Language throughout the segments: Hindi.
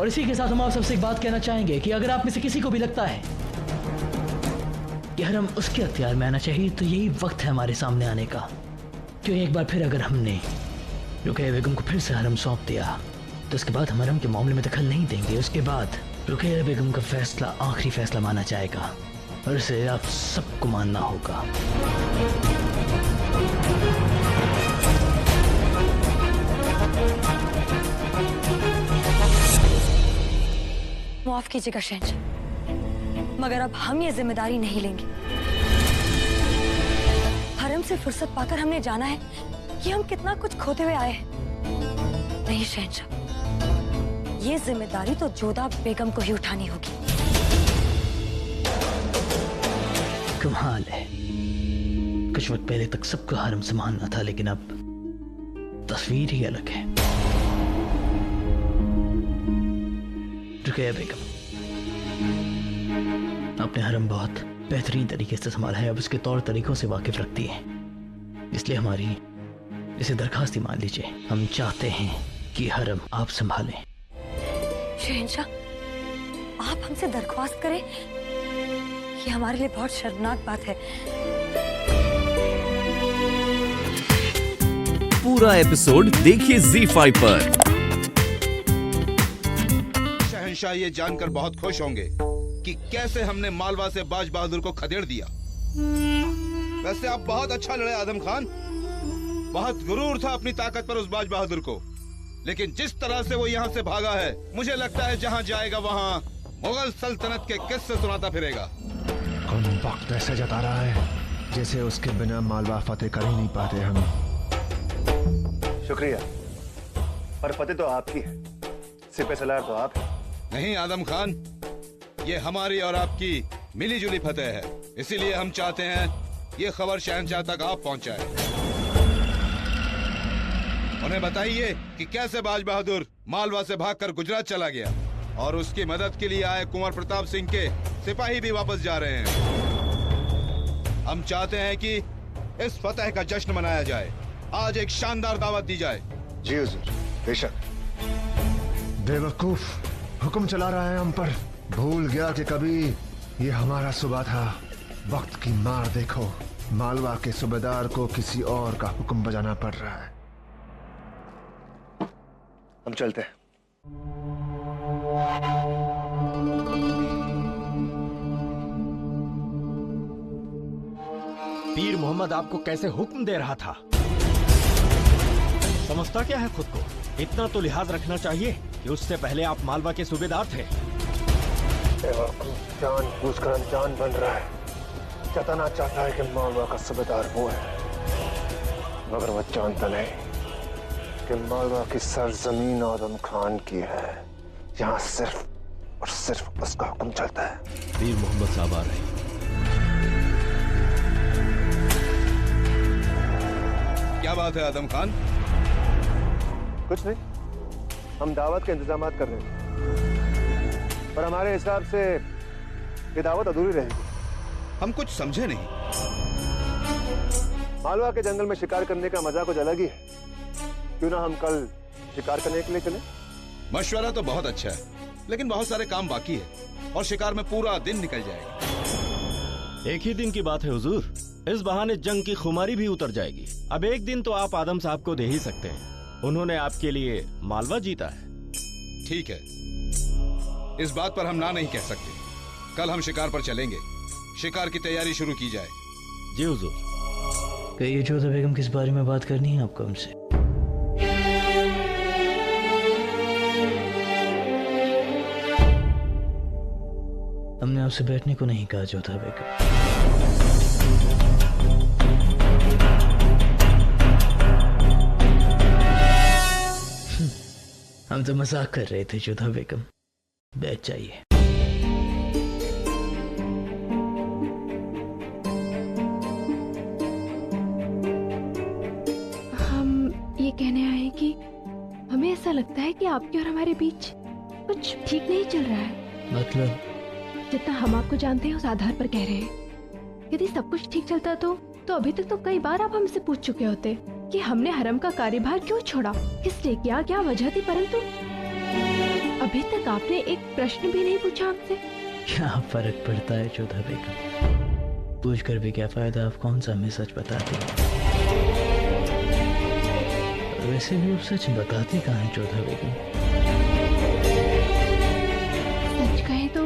और इसी के साथ हम आप सबसे एक बात कहना चाहेंगे कि अगर आप में से किसी को भी लगता है कि हरम उसके अख्तियार में आना चाहिए, तो यही वक्त है हमारे सामने आने का। क्यों एक बार फिर अगर हमने रुकैया बेगम को फिर से हरम सौंप दिया, तो उसके बाद हम हरम के मामले में दखल नहीं देंगे। उसके बाद रुकैया बेगम का फैसला आखिरी फैसला माना जाएगा और इसे आप सबको मानना होगा। माफ कीजिएगा शहंशाह, मगर अब हम ये जिम्मेदारी नहीं लेंगे। हरम से फुर्सत पाकर हमने जाना है कि हम कितना कुछ खोते हुए आए हैं। नहीं शहंशाह, ये जिम्मेदारी तो जोधा बेगम को ही उठानी होगी। कमाल है, कुछ वक्त पहले तक सबको हरम से मानना था, लेकिन अब तस्वीर ही अलग है। रुकैया बेगम, आपने हरम बहुत बेहतरीन तरीके से संभाला है, अब उसके तौर तरीकों से वाकिफ रखती है, इसलिए हमारी इसे दरखास्त ही मान लीजिए। हम चाहते हैं कि हरम आप संभालें। शहंशाह, आप हमसे दरख्वास्त करें, ये हमारे लिए बहुत शर्मनाक बात है। पूरा एपिसोड देखिए ZEE5 पर। शहंशाह ये जानकर बहुत खुश होंगे कि कैसे हमने मालवा से बाज बहादुर को खदेड़ दिया। वैसे आप बहुत अच्छा लड़े आदम खान, बहुत गुरूर था अपनी ताकत पर उस बाज बहादुर को, लेकिन जिस तरह से वो यहाँ से भागा है, मुझे लगता है जहाँ जाएगा वहाँ मुगल सल्तनत के किस्से सुनाता फिरेगा। कौन वक्त ऐसे जता रहा है जैसे उसके बिना मालवा फतेह कर ही नहीं पाते हम। शुक्रिया, पर फतेह तो आपकी है, सिपह सलार तो आप है। नहीं आदम खान, ये हमारी और आपकी मिली जुली फतेह है, इसीलिए हम चाहते हैं ये खबर शहंशाह तक आप पहुंचाएं। उन्हें बताइए कि कैसे बाज बहादुर मालवा से भागकर गुजरात चला गया और उसकी मदद के लिए आए कुंवर प्रताप सिंह के सिपाही भी वापस जा रहे हैं। हम चाहते हैं कि इस फतेह का जश्न मनाया जाए, आज एक शानदार दावत दी जाए। जी हुजूर, बेशक। बेवकूफ, हुक्म चला रहा है हम पर, भूल गया कि कभी ये हमारा सूबा था। वक्त की मार देखो, मालवा के सूबेदार को किसी और का हुक्म बजाना पड़ रहा है। हम चलते हैं। पीर मोहम्मद आपको कैसे हुक्म दे रहा था? समझता क्या है खुद को? इतना तो लिहाज रखना चाहिए कि उससे पहले आप मालवा के सूबेदार थे। जानबूझकर अनजान बन रहा है, जताना चाहता है कि मालवा का सूबेदार वो है, मगर वो जानता नहीं कि मालवा की सरजमीन आदम खान की है। यहाँ सिर्फ और सिर्फ उसका हुक्म चलता है। पीर मोहम्मद साहब आ रहे हैं। क्या बात है आदम खान? कुछ नहीं, हम दावत के इंतजामात कर रहे हैं, पर हमारे हिसाब से ये दावत अधूरी रहेगी। हम कुछ समझे नहीं। मालवा के जंगल में शिकार करने का मजा कुछ अलग ही है। क्यों ना हम कल शिकार करने के लिए चले? मशवरा तो बहुत अच्छा है, लेकिन बहुत सारे काम बाकी है और शिकार में पूरा दिन निकल जाएगा। एक ही दिन की बात है हुजूर, इस बहाने जंग की खुमारी भी उतर जाएगी। अब एक दिन तो आप आदम साहब को दे ही सकते हैं, उन्होंने आपके लिए मालवा जीता है। ठीक है, इस बात पर हम ना नहीं कह सकते। कल हम शिकार पर चलेंगे, शिकार की तैयारी शुरू की जाए। जी हुजूर। कहिए जोधा बेगम, किस बारे में बात करनी है आपको हमसे? हमने आपसे बैठने को नहीं कहा जोधा बेगम। हम तो मजाक कर रहे थे जोधा बेगम, बैठ जाइए। हम ये कहने आए कि हमें ऐसा लगता है कि आपके और हमारे बीच कुछ ठीक नहीं चल रहा है। मतलब? जितना हम आपको जानते हैं उस आधार पर कह रहे हैं। यदि सब कुछ ठीक चलता तो अभी तक तो कई बार आप हमसे पूछ चुके होते कि हमने हरम का कार्यभार क्यों छोड़ा, किस लिए किया, क्या वजह थी, परंतु अभी तक आपने एक प्रश्न भी नहीं पूछा हमसे। क्या फर्क पड़ता है जोधा बेगम, पूछ कर भी क्या फायदा, आप कौन सा हमें सच बताते हैं। वैसे भी आप सच बताते कहाँ हैं जोधा बेगम? सच कहे तो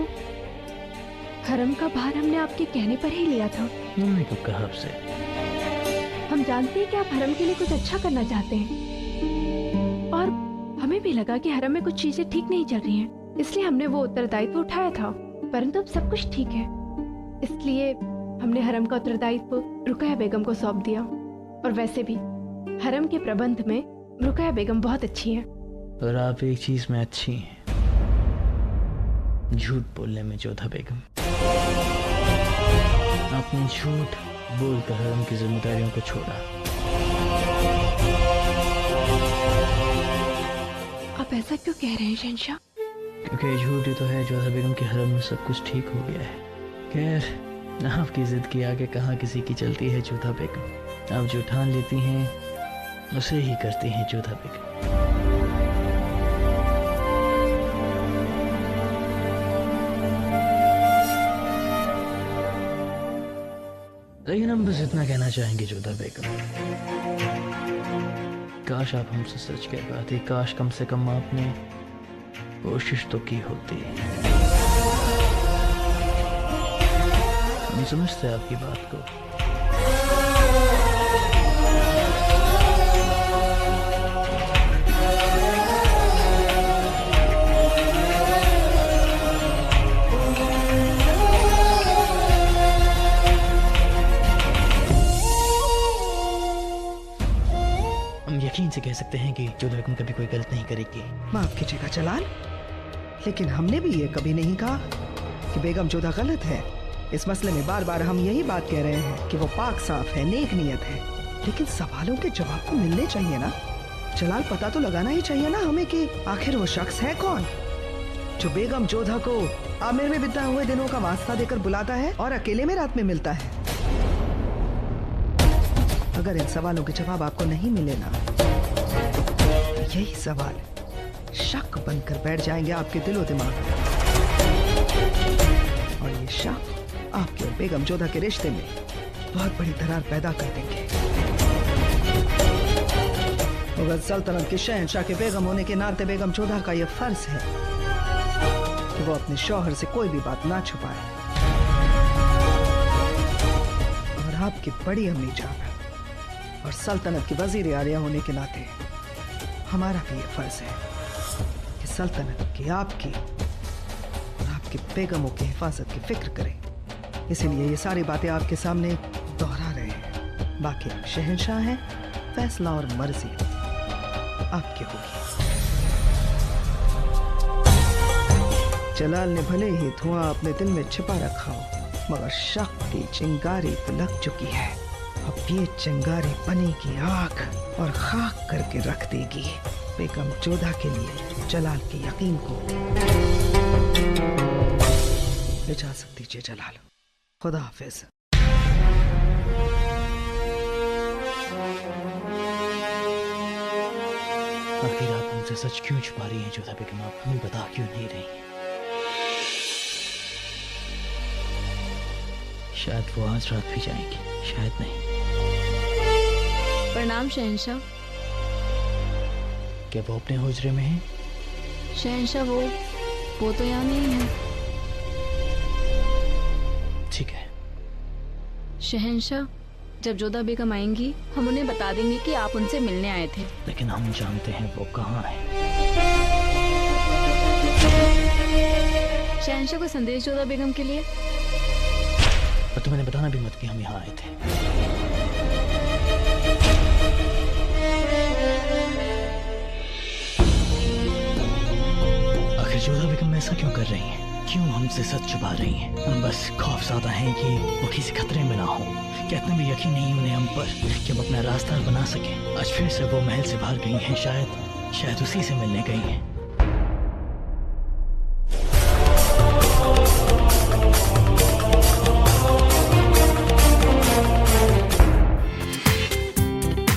हरम का भार हमने आपके कहने पर ही लिया था। उन्होंने कब कहा आपसे? हम जानते हैं कि आप हरम के लिए कुछ अच्छा करना चाहते हैं, और हमें भी लगा कि हरम में कुछ चीजें ठीक नहीं चल रही हैं, इसलिए हमने वो उत्तरदायित्व उठाया था। परंतु अब सब कुछ ठीक है, इसलिए हमने हरम का उत्तरदायित्व रुकैया बेगम को सौंप दिया। और वैसे भी हरम के प्रबंध में रुकैया बेगम बहुत अच्छी हैं। और आप एक चीज में अच्छी हैं, झूठ बोलने में जोधा बेगम। आपने झूठ बोलकर हरम की जिम्मेदारियों को छोड़ा। आप ऐसा क्यों कह रहे हैं शहंशाह? क्योंकि झूठ ही तो है जोधा बेगम के हरम में सब कुछ ठीक हो गया है। खैर, आपकी जिद की आगे कहाँ किसी की चलती है जोधा बेगम। आप जो ठान लेती हैं उसे ही करती हैं जोधा बेगम। लेकिन हम बस इतना कहना चाहेंगे जोधा बेगम, काश आप हमसे सच कह पाती, काश कम से कम आपने कोशिश तो की होती। हम समझते हैं आपकी बात को। यकीन से कह सकते हैं कि जोधा बेगम कभी कोई गलत नहीं करेगी। माफ कीजिएगा जलाल, लेकिन हमने भी ये कभी नहीं कहा कि बेगम जोधा गलत है। इस मसले में बार बार हम यही बात कह रहे हैं कि वो पाक साफ है, नेक नियत है, लेकिन सवालों के जवाब तो मिलने चाहिए ना। जलाल, पता तो लगाना ही चाहिए ना हमें कि आखिर वो शख्स है कौन जो बेगम जोधा को आमिर में बिताए हुए दिनों का वास्ता देकर बुलाता है और अकेले में रात में मिलता है। अगर इन सवालों के जवाब आपको नहीं मिले ना, यही सवाल शक बनकर बैठ जाएंगे आपके दिलो दिमाग में, और ये शक आपके और बेगम जोधा के रिश्ते में बहुत बड़ी दरार पैदा कर देंगे। मुगल सल्तनत के शहंशाह के बेगम होने के नाते बेगम जोधा का यह फर्ज है कि वो अपने शौहर से कोई भी बात ना छुपाए, और आपकी बड़ी अम्मी जान और सल्तनत की वजीर आलिया होने के नाते हमारा भी ये फर्ज है कि सल्तनत की, आपकी और आपकी बेगमों की हिफाजत की फिक्र करें। इसीलिए ये सारी बातें आपके सामने दोहरा रहे हैं। बाकी आप शहंशाह हैं, फैसला और मर्जी आपकी होगी। जलाल ने भले ही धुआं अपने दिल में छिपा रखा हो, मगर शक की चिंगारी तो लग चुकी है। अब ये चिंगारी बनेगी आग और खाक करके रख देगी बेगम जोधा के लिए जलाल के यकीन को। इजाजत दीजिए जलाल, खुदा हाफिज। आखिर आप हमसे सच क्यों छुपा रही हैं जोधा बेगम? आप हमें बता क्यों नहीं रही? शायद वो आज रात भी जाएंगी, शायद नहीं। प्रणाम शहंशाह। क्या वो अपने हुजरे में हैं? शहंशाह वो तो यहाँ नहीं है। ठीक है शहंशाह, जब जोधा बेगम आएंगी हम उन्हें बता देंगे कि आप उनसे मिलने आए थे। लेकिन हम जानते हैं वो कहाँ है। शहंशाह को संदेश जोधा बेगम के लिए। पर तुम्हें बताना भी मत कि हम यहाँ आए थे। आखिर जोधा बेगम ऐसा क्यों कर रही हैं? क्यों हमसे सच छुपा रही हैं? हम बस खौफज़दा हैं कि वो किसी खतरे में ना हो। क्या इतना भी यकीन नहीं उन्हें हम पर कि हम अपना रास्ता बना सकें? आज फिर से वो महल से बाहर गई हैं, शायद उसी से मिलने गई हैं।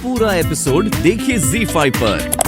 पूरा एपिसोड देखिए ZEE5 पर।